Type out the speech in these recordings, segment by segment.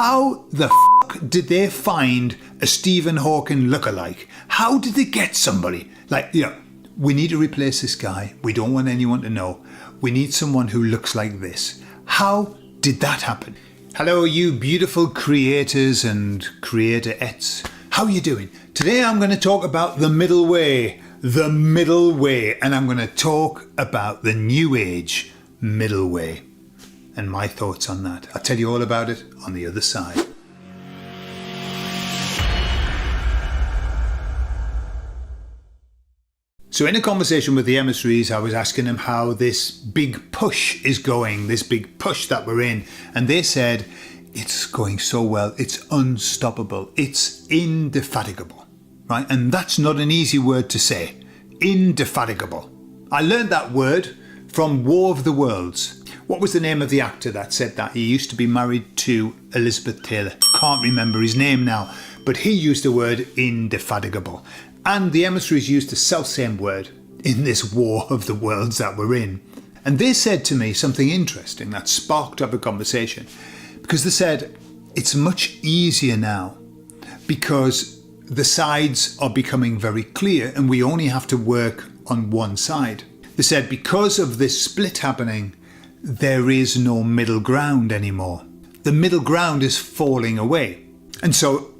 How the fuck did they find a Stephen Hawking lookalike? How did they get somebody? Like, you know, we need to replace this guy. We don't want anyone to know. We need someone who looks like this. How did that happen? Hello, you beautiful creators and creatorettes. How are you doing? Today I'm going to talk about the middle way. The middle way. And I'm going to talk about the new age middle way. And my thoughts on that. I'll tell you all about it on the other side. So in a conversation with the emissaries, I was asking them how this big push is going, this big push that we're in. And they said, it's going so well, it's unstoppable, it's indefatigable, right? And that's not an easy word to say, indefatigable. I learned that word from War of the Worlds. What was the name of the actor that said that? He used to be married to Elizabeth Taylor. Can't remember his name now, but he used the word indefatigable. And the emissaries used the self-same word in this War of the Worlds that we're in. And they said to me something interesting that sparked up a conversation. Because they said, it's much easier now because the sides are becoming very clear and we only have to work on one side. They said, because of this split happening, there is no middle ground anymore. The middle ground is falling away. And so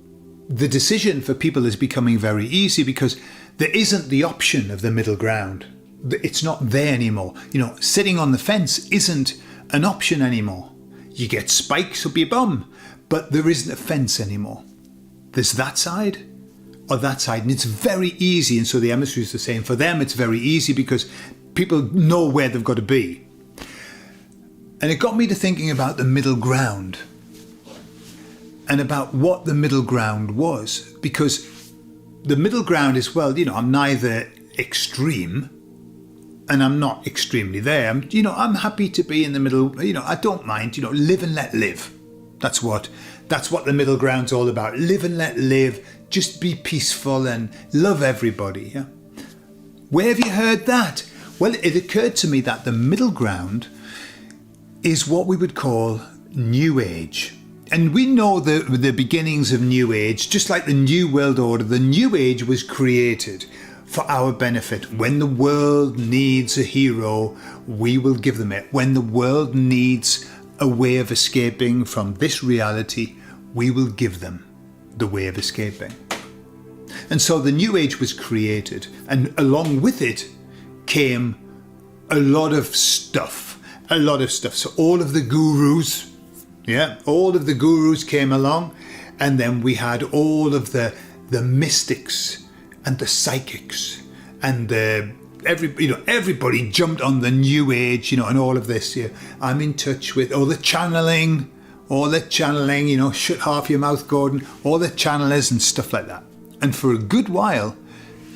the decision for people is becoming very easy because there isn't the option of the middle ground. It's not there anymore. You know, sitting on the fence isn't an option anymore. You get spikes up your bum, but there isn't a fence anymore. There's that side or that side, and it's very easy. And so the emissaries are saying for them it's very easy because people know where they've got to be. And it got me to thinking about the middle ground. And about what the middle ground was, because the middle ground is, well, you know, I'm neither extreme and I'm not extremely there. I'm happy to be in the middle. You know, I don't mind, live and let live. That's what the middle ground's all about. Live and let live. Just be peaceful and love everybody. Yeah. Where have you heard that? Well, it occurred to me that the middle ground is what we would call New Age. And we know the beginnings of New Age, just like the New World Order. The New Age was created for our benefit. When the world needs a hero, we will give them it. When the world needs a way of escaping from this reality, we will give them the way of escaping. And so the New Age was created, and along with it came a lot of stuff. So all of the gurus, all of the gurus came along, and then we had all of the mystics and the psychics and everybody jumped on the New Age, and all of this. I'm in touch with all the channeling, shut half your mouth, Gordon, all the channelers and stuff like that. And for a good while,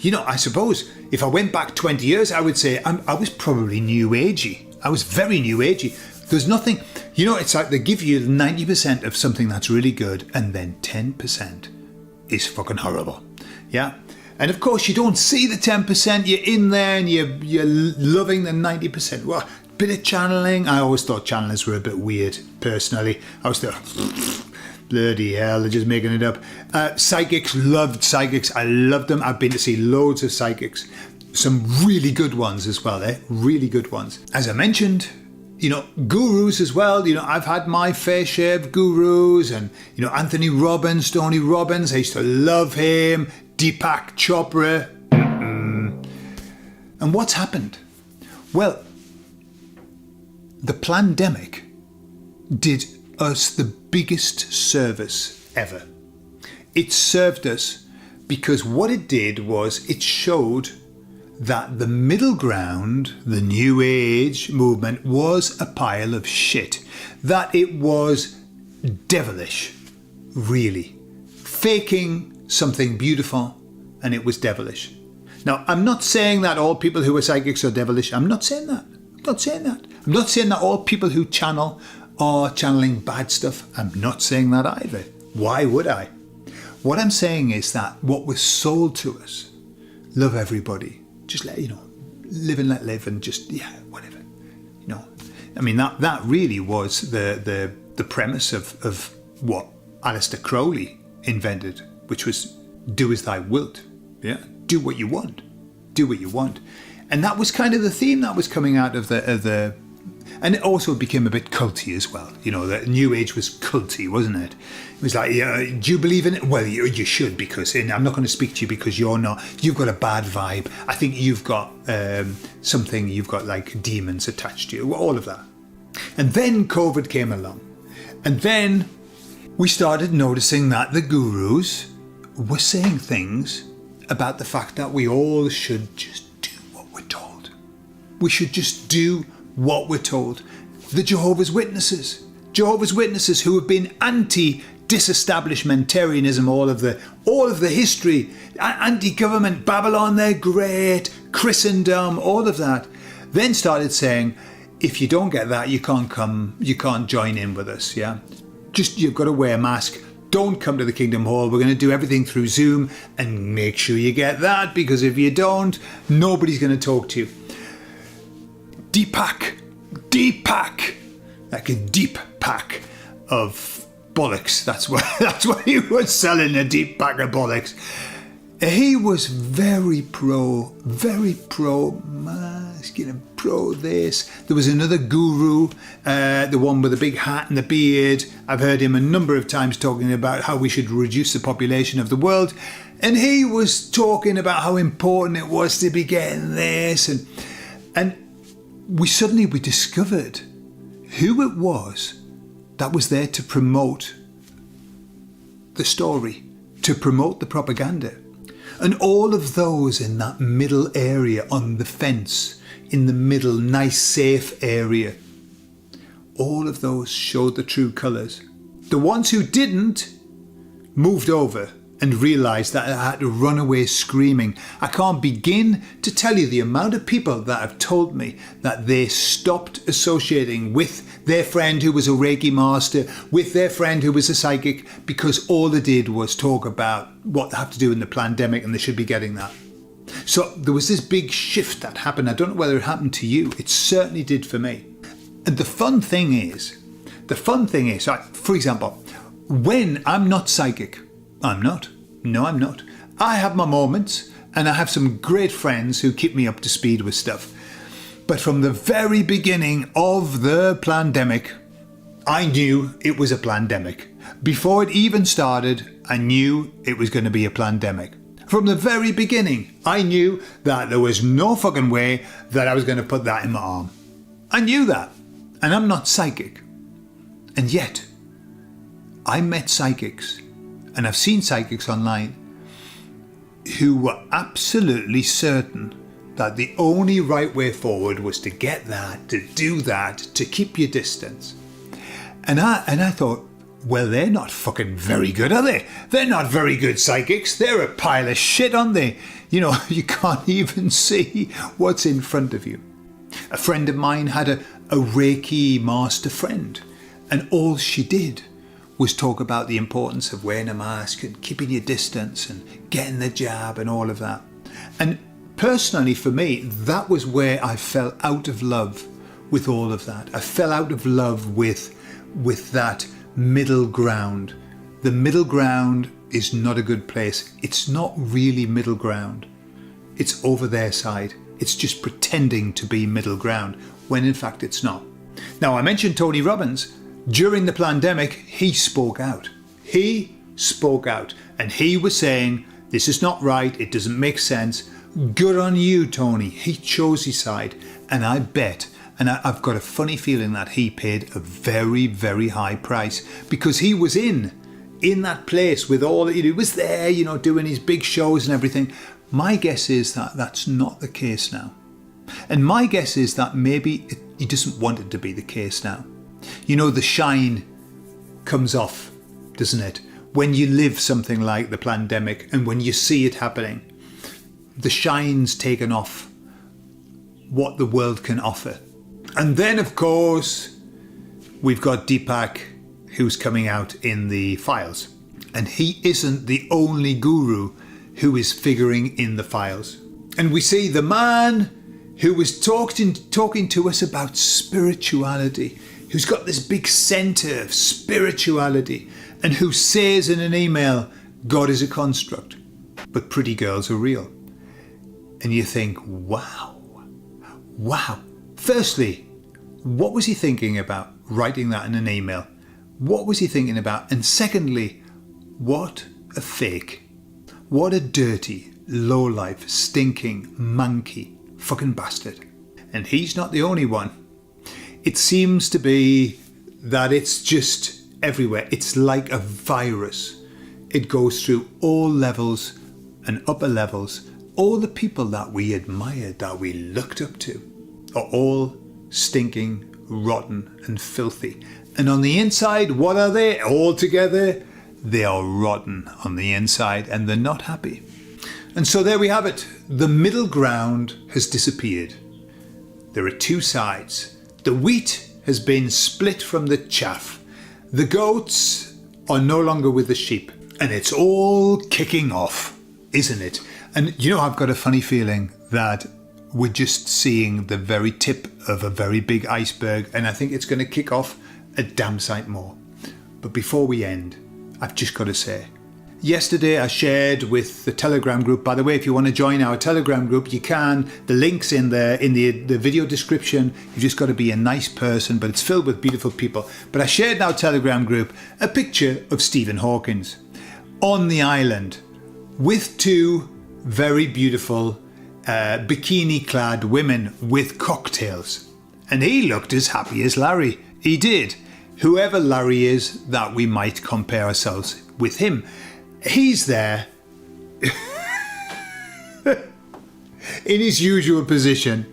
I suppose if I went back 20 years, I would say I was probably New Agey. I was very New Agey. There's nothing, it's like they give you 90% of something that's really good and then 10% is fucking horrible. Yeah. And of course you don't see the 10%, you're in there and you're loving the 90%. Well, bit of channeling. I always thought channelers were a bit weird, personally. I was thought, bloody hell, they're just making it up. Psychics, loved psychics. I loved them. I've been to see loads of psychics. Some really good ones as well, really good ones. As I mentioned, gurus as well. I've had my fair share of gurus, and Anthony Robbins, Tony Robbins. I used to love him. Deepak Chopra. And what's happened? Well, the pandemic did us the biggest service ever. It served us because what it did was it showed that the middle ground, the New Age movement, was a pile of shit. That it was devilish, really. Faking something beautiful, and it was devilish. Now, I'm not saying that all people who are psychics are devilish. I'm not saying that. I'm not saying that all people who channel are channeling bad stuff. I'm not saying that either. Why would I? What I'm saying is that what was sold to us, love everybody, just live and let live, and just whatever, I mean that really was the premise of what Aleister Crowley invented, which was do as thou wilt. Yeah, do what you want. Do what you want. And that was kind of the theme that was coming out of the and it also became a bit culty as well. You know, the New Age was culty, wasn't it? It was like, do you believe in it? Well, you should, because and I'm not going to speak to you because you're not. You've got a bad vibe. I think you've got something. You've got like demons attached to you. All of that. And then COVID came along, and then we started noticing that the gurus were saying things about the fact that we all should just do what we're told. We should just do what we're told. The Jehovah's Witnesses who have been anti-disestablishmentarianism all of the history, anti-government, Babylon, they're great, Christendom, all of that, then started saying, if you don't get that, you can't come, you can't join in with us, yeah? Just, you've got to wear a mask. Don't come to the Kingdom Hall. We're going to do everything through Zoom, and make sure you get that, because if you don't, nobody's going to talk to you. Deepak, like a deep pack of bollocks. That's what he was selling, a deep pack of bollocks. He was very pro mask, pro this. There was another guru, the one with the big hat and the beard. I've heard him a number of times talking about how we should reduce the population of the world. And he was talking about how important it was to be getting this. And we discovered who it was that was there to promote the story, to promote the propaganda. And all of those in that middle area on the fence, in the middle, nice, safe area, all of those showed the true colours. The ones who didn't moved over and realised that I had to run away screaming. I can't begin to tell you the amount of people that have told me that they stopped associating with their friend who was a Reiki master, with their friend who was a psychic, because all they did was talk about what they have to do in the pandemic and they should be getting that. So there was this big shift that happened. I don't know whether it happened to you. It certainly did for me. And the fun thing is, for example, when I'm not psychic, I'm not. No, I'm not. I have my moments, and I have some great friends who keep me up to speed with stuff. But from the very beginning of the pandemic, I knew it was a pandemic. Before it even started, I knew it was going to be a pandemic. From the very beginning, I knew that there was no fucking way that I was going to put that in my arm. I knew that. And I'm not psychic. And yet, I met psychics, and I've seen psychics online, who were absolutely certain that the only right way forward was to get that, to do that, to keep your distance. And I thought, well, they're not fucking very good, are they? They're not very good psychics. They're a pile of shit, aren't they? You know, you can't even see what's in front of you. A friend of mine had a Reiki master friend, and all she did was talk about the importance of wearing a mask and keeping your distance and getting the jab and all of that. And personally, for me, that was where I fell out of love with all of that. I fell out of love with that middle ground. The middle ground is not a good place. It's not really middle ground. It's over their side. It's just pretending to be middle ground, when in fact it's not. Now, I mentioned Tony Robbins. During the pandemic, he spoke out. He spoke out, and he was saying, this is not right, it doesn't make sense. Good on you, Tony. He chose his side, and I bet, and I've got a funny feeling that he paid a very, very high price, because he was in that place with all, he was there, doing his big shows and everything. My guess is that that's not the case now. And my guess is that maybe he doesn't want it to be the case now. The shine comes off, doesn't it? When you live something like the pandemic and when you see it happening, the shine's taken off what the world can offer. And then, of course, we've got Deepak, who's coming out in the files. And he isn't the only guru who is figuring in the files. And we see the man who was talking to us about spirituality, who's got this big centre of spirituality, and who says in an email, God is a construct, but pretty girls are real. And you think, wow. Firstly, what was he thinking about writing that in an email? What was he thinking about? And secondly, what a fake. What a dirty, low-life, stinking, monkey, fucking bastard. And he's not the only one. It seems to be that it's just everywhere. It's like a virus. It goes through all levels and upper levels. All the people that we admired, that we looked up to, are all stinking, rotten and filthy. And on the inside, what are they? All together, they are rotten on the inside and they're not happy. And so there we have it. The middle ground has disappeared. There are two sides. The wheat has been split from the chaff. The goats are no longer with the sheep. And it's all kicking off, isn't it? And you know, I've got a funny feeling that we're just seeing the very tip of a very big iceberg, and I think it's going to kick off a damn sight more. But before we end, I've just got to say, yesterday I shared with the Telegram group. By the way, if you want to join our Telegram group, you can. The link's in there in the video description. You've just got to be a nice person, but it's filled with beautiful people. But I shared in our Telegram group a picture of Stephen Hawkins on the island with two very beautiful bikini-clad women with cocktails. And he looked as happy as Larry. He did. Whoever Larry is, that we might compare ourselves with him. He's there in his usual position,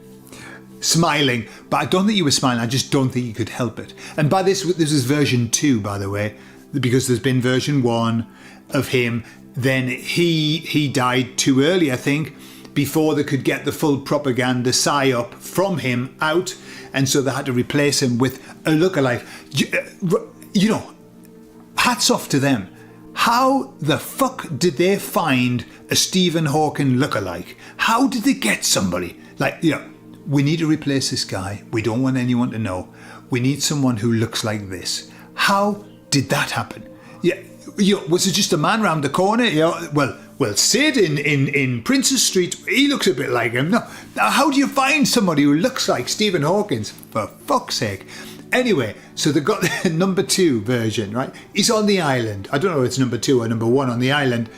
smiling. But I don't think he was smiling. I just don't think he could help it. And by this is version 2, by the way, because there's been version 1 of him. Then he died too early, I think, before they could get the full propaganda psyop from him out. And so they had to replace him with a lookalike. You know, hats off to them. How the fuck did they find a Stephen Hawking lookalike? How did they get somebody? Like, you know, we need to replace this guy. We don't want anyone to know. We need someone who looks like this. How did that happen? Yeah, you know, was it just a man round the corner? You know, well, Sid in Princess Street, he looks a bit like him. No, how do you find somebody who looks like Stephen Hawkins? For fuck's sake. Anyway, so they got the number 2 version, right? He's on the island. I don't know if it's number 2 or number 1 on the island.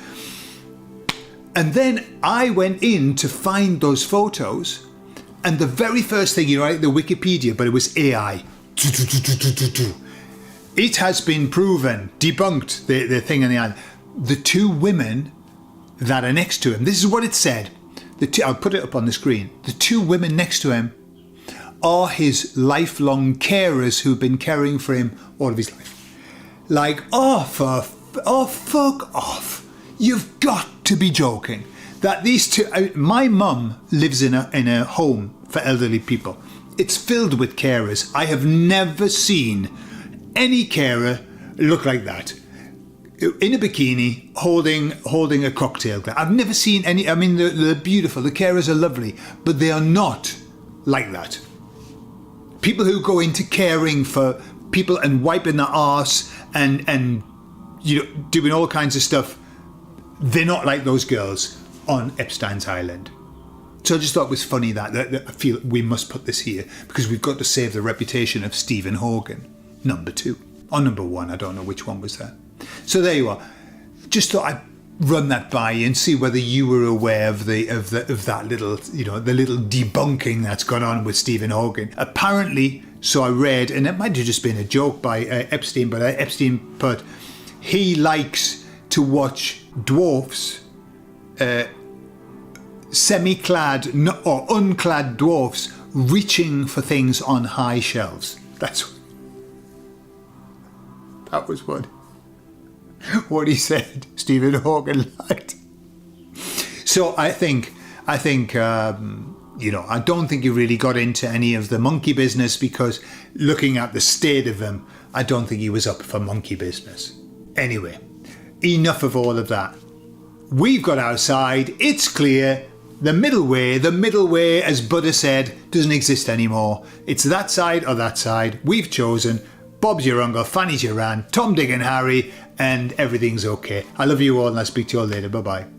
And then I went in to find those photos, and the very first thing, you know, right, the Wikipedia, but it was AI. It has been proven, debunked, the thing on the island. The 2 women that are next to him, this is what it said. I'll put it up on the screen. The 2 women next to him are his lifelong carers who've been caring for him all of his life. Like, fuck off. You've got to be joking. That these 2, my mum lives in a home for elderly people. It's filled with carers. I have never seen any carer look like that. In a bikini, holding a cocktail glass. I've never seen any. I mean, they're beautiful. The carers are lovely, but they are not like that. People who go into caring for people and wiping their arse and you know, doing all kinds of stuff, they're not like those girls on Epstein's Island. So I just thought it was funny that I feel we must put this here because we've got to save the reputation of Stephen Hawking. Number 2 or number 1, I don't know which one was that. So there you are. Just thought I'd run that by you and see whether you were aware of that little, you know, the little debunking that's gone on with Stephen Hawking. Apparently, so I read, and it might have just been a joke by Epstein, but Epstein put he likes to watch dwarfs, semi-clad or unclad dwarfs reaching for things on high shelves. That was what he said Stephen Hawking liked. So I think you know, I don't think he really got into any of the monkey business because looking at the state of him, I don't think he was up for monkey business. Anyway, enough of all of that. We've got our side. It's clear. The middle way, as Buddha said, doesn't exist anymore. It's that side or that side. We've chosen. Bob's your uncle, Fanny's your aunt, Tom, Dick and Harry, and everything's okay. I love you all, and I'll speak to you all later. Bye bye.